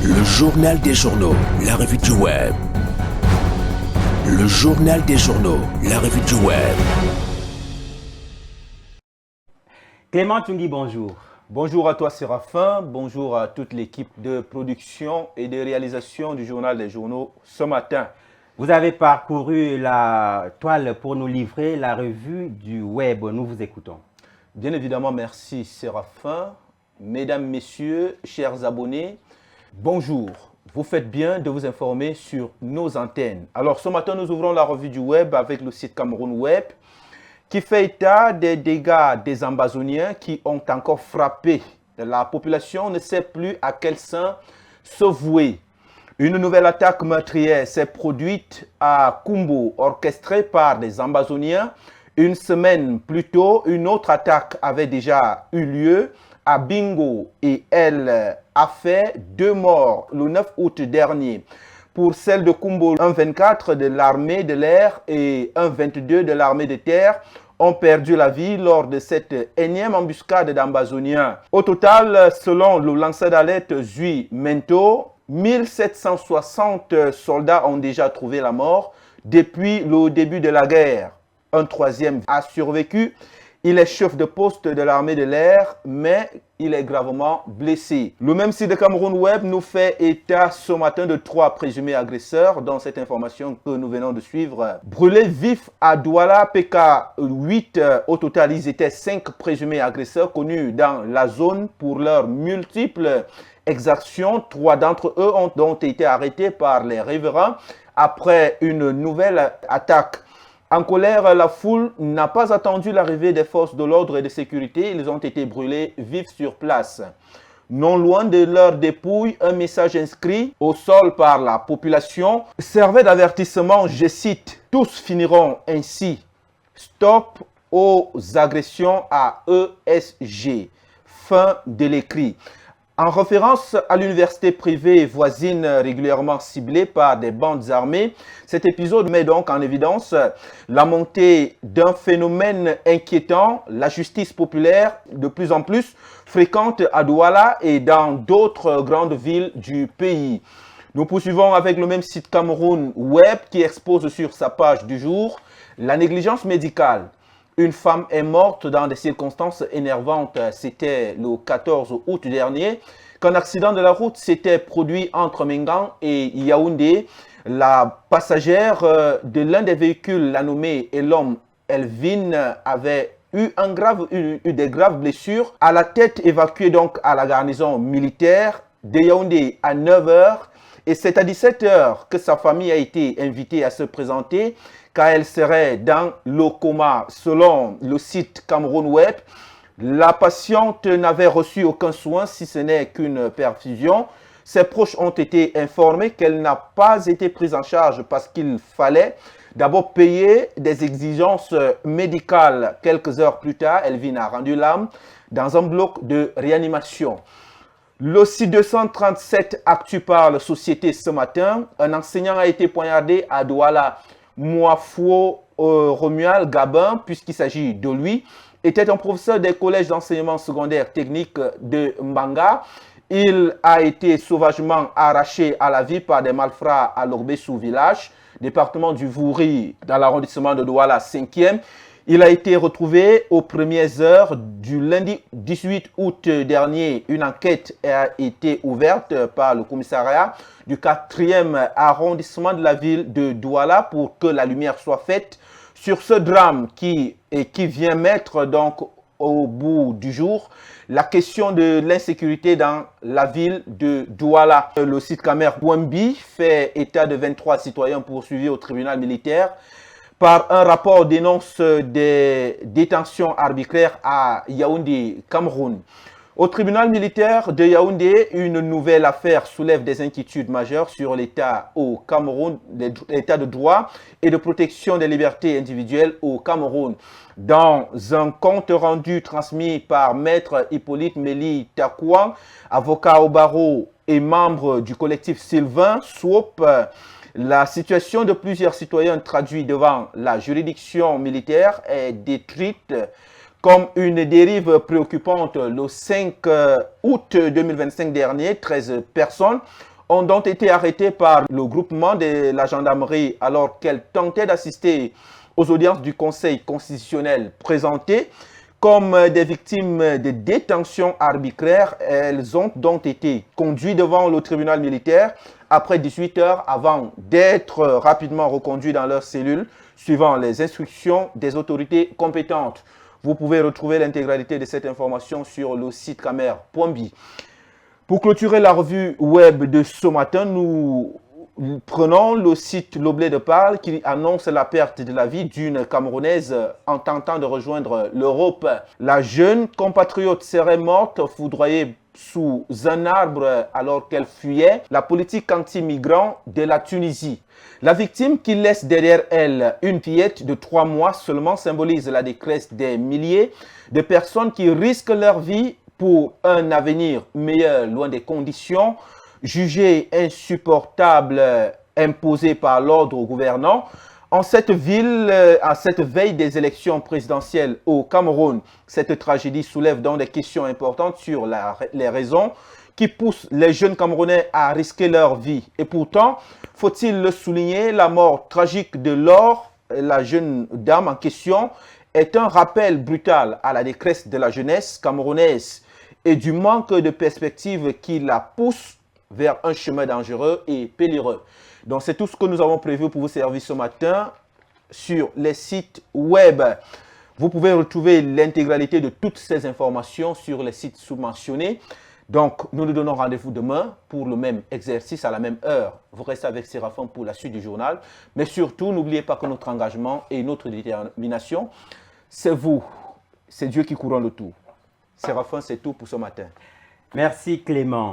Le journal des journaux, la revue du web. Le journal des journaux, la revue du web. Clément Tungui, bonjour. Bonjour à toi Séraphin, bonjour à toute l'équipe de production et de réalisation du journal des journaux ce matin. Vous avez parcouru la toile pour nous livrer la revue du web. Nous vous écoutons. Bien évidemment, merci Séraphin. Mesdames, messieurs, chers abonnés, bonjour. Vous faites bien de vous informer sur nos antennes. Alors ce matin, nous ouvrons la revue du web avec le site Cameroun Web qui fait état des dégâts des Ambazoniens qui ont encore frappé. La population ne sait plus à quel saint se vouer. Une nouvelle attaque meurtrière s'est produite à Kumbo, orchestrée par des Ambazoniens. Une semaine plus tôt, une autre attaque avait déjà eu lieu à Bingo et elle a fait 2 morts le 9 août dernier. Pour celle de Kumbo, un 24 de l'armée de l'air et un 22 de l'armée de terre ont perdu la vie lors de cette énième embuscade d'Ambazoniens. Au total, selon le lanceur d'alerte Zui Mento, 1760 soldats ont déjà trouvé la mort depuis le début de la guerre. Un troisième a survécu. Il est chef de poste de l'armée de l'air, mais il est gravement blessé. Le même site de Cameroun Web nous fait état ce matin de 3 présumés agresseurs dans cette information que nous venons de suivre. Brûlés vifs à Douala, PK8. Au total, ils étaient 5 présumés agresseurs connus dans la zone pour leurs multiples exactions. 3 d'entre eux ont été arrêtés par les riverains après une nouvelle attaque. En colère, la foule n'a pas attendu l'arrivée des forces de l'ordre et de sécurité. Ils ont été brûlés vifs sur place. Non loin de leur dépouille, un message inscrit au sol par la population servait d'avertissement, je cite, « Tous finiront ainsi. Stop aux agressions à ESG. » Fin de l'écrit. En référence à l'université privée voisine régulièrement ciblée par des bandes armées, cet épisode met donc en évidence la montée d'un phénomène inquiétant, la justice populaire de plus en plus fréquente à Douala et dans d'autres grandes villes du pays. Nous poursuivons avec le même site Cameroun Web qui expose sur sa page du jour la négligence médicale. Une femme est morte dans des circonstances énervantes. C'était le 14 août dernier qu'un accident de la route s'était produit entre Mengan et Yaoundé. La passagère de l'un des véhicules, la nommée Elom Elvin, avait eu des graves blessures à la tête, évacuée donc à la garnison militaire de Yaoundé à 9 h. Et c'est à 17 h que sa famille a été invitée à se présenter car elle serait dans le coma. Selon le site Cameroun Web, la patiente n'avait reçu aucun soin si ce n'est qu'une perfusion. Ses proches ont été informés qu'elle n'a pas été prise en charge parce qu'il fallait d'abord payer des exigences médicales. Quelques heures plus tard, Elvin a rendu l'âme dans un bloc de réanimation. Le site 237 Actu parle société ce matin. Un enseignant a été poignardé à Douala. Moafou Romuald Gabin, puisqu'il s'agit de lui, était un professeur des collèges d'enseignement secondaire technique de Mbanga. Il a été sauvagement arraché à la vie par des malfrats à l'Orbessou village, département du Vouri, dans l'arrondissement de Douala 5e. Il a été retrouvé aux premières heures du lundi 18 août dernier. Une enquête a été ouverte par le commissariat du 4e arrondissement de la ville de Douala pour que la lumière soit faite sur ce drame qui vient mettre donc au bout du jour la question de l'insécurité dans la ville de Douala. Le site Camer Wambi fait état de 23 citoyens poursuivis au tribunal militaire par un rapport dénonce des détentions arbitraires à Yaoundé, Cameroun. Au tribunal militaire de Yaoundé, une nouvelle affaire soulève des inquiétudes majeures sur l'état au Cameroun, l'état de droit et de protection des libertés individuelles au Cameroun. Dans un compte rendu transmis par Maître Hippolyte Méli Takouan, avocat au barreau et membre du collectif Sylvain Swop, la situation de plusieurs citoyens traduits devant la juridiction militaire est décrite comme une dérive préoccupante. Le 5 août 2025 dernier, 13 personnes ont donc été arrêtées par le groupement de la gendarmerie alors qu'elles tentaient d'assister aux audiences du Conseil constitutionnel présentées comme des victimes de détention arbitraire. Elles ont donc été conduites devant le tribunal militaire après 18 heures avant d'être rapidement reconduites dans leurs cellules suivant les instructions des autorités compétentes. Vous pouvez retrouver l'intégralité de cette information sur le site camer.bi. Pour clôturer la revue web de ce matin, nous prenons le site L'Oblé de Parle qui annonce la perte de la vie d'une Camerounaise en tentant de rejoindre l'Europe. La jeune compatriote serait morte foudroyée sous un arbre alors qu'elle fuyait la politique anti-migrants de la Tunisie. La victime qui laisse derrière elle une fillette de 3 mois seulement symbolise la détresse des milliers de personnes qui risquent leur vie pour un avenir meilleur loin des conditions jugées insupportables imposées par l'ordre gouvernant. En cette ville, à cette veille des élections présidentielles au Cameroun, cette tragédie soulève donc des questions importantes sur les raisons qui poussent les jeunes Camerounais à risquer leur vie. Et pourtant, faut-il le souligner, la mort tragique de Laure, la jeune dame en question, est un rappel brutal à la détresse de la jeunesse camerounaise et du manque de perspective qui la pousse vers un chemin dangereux et périlleux. Donc c'est tout ce que nous avons prévu pour vous servir ce matin sur les sites web. Vous pouvez retrouver l'intégralité de toutes ces informations sur les sites sous-mentionnés. Donc nous nous donnons rendez-vous demain pour le même exercice à la même heure. Vous restez avec Séraphin pour la suite du journal. Mais surtout, n'oubliez pas que notre engagement et notre détermination, c'est vous. C'est Dieu qui couronne le tout. Séraphin, c'est tout pour ce matin. Merci Clément.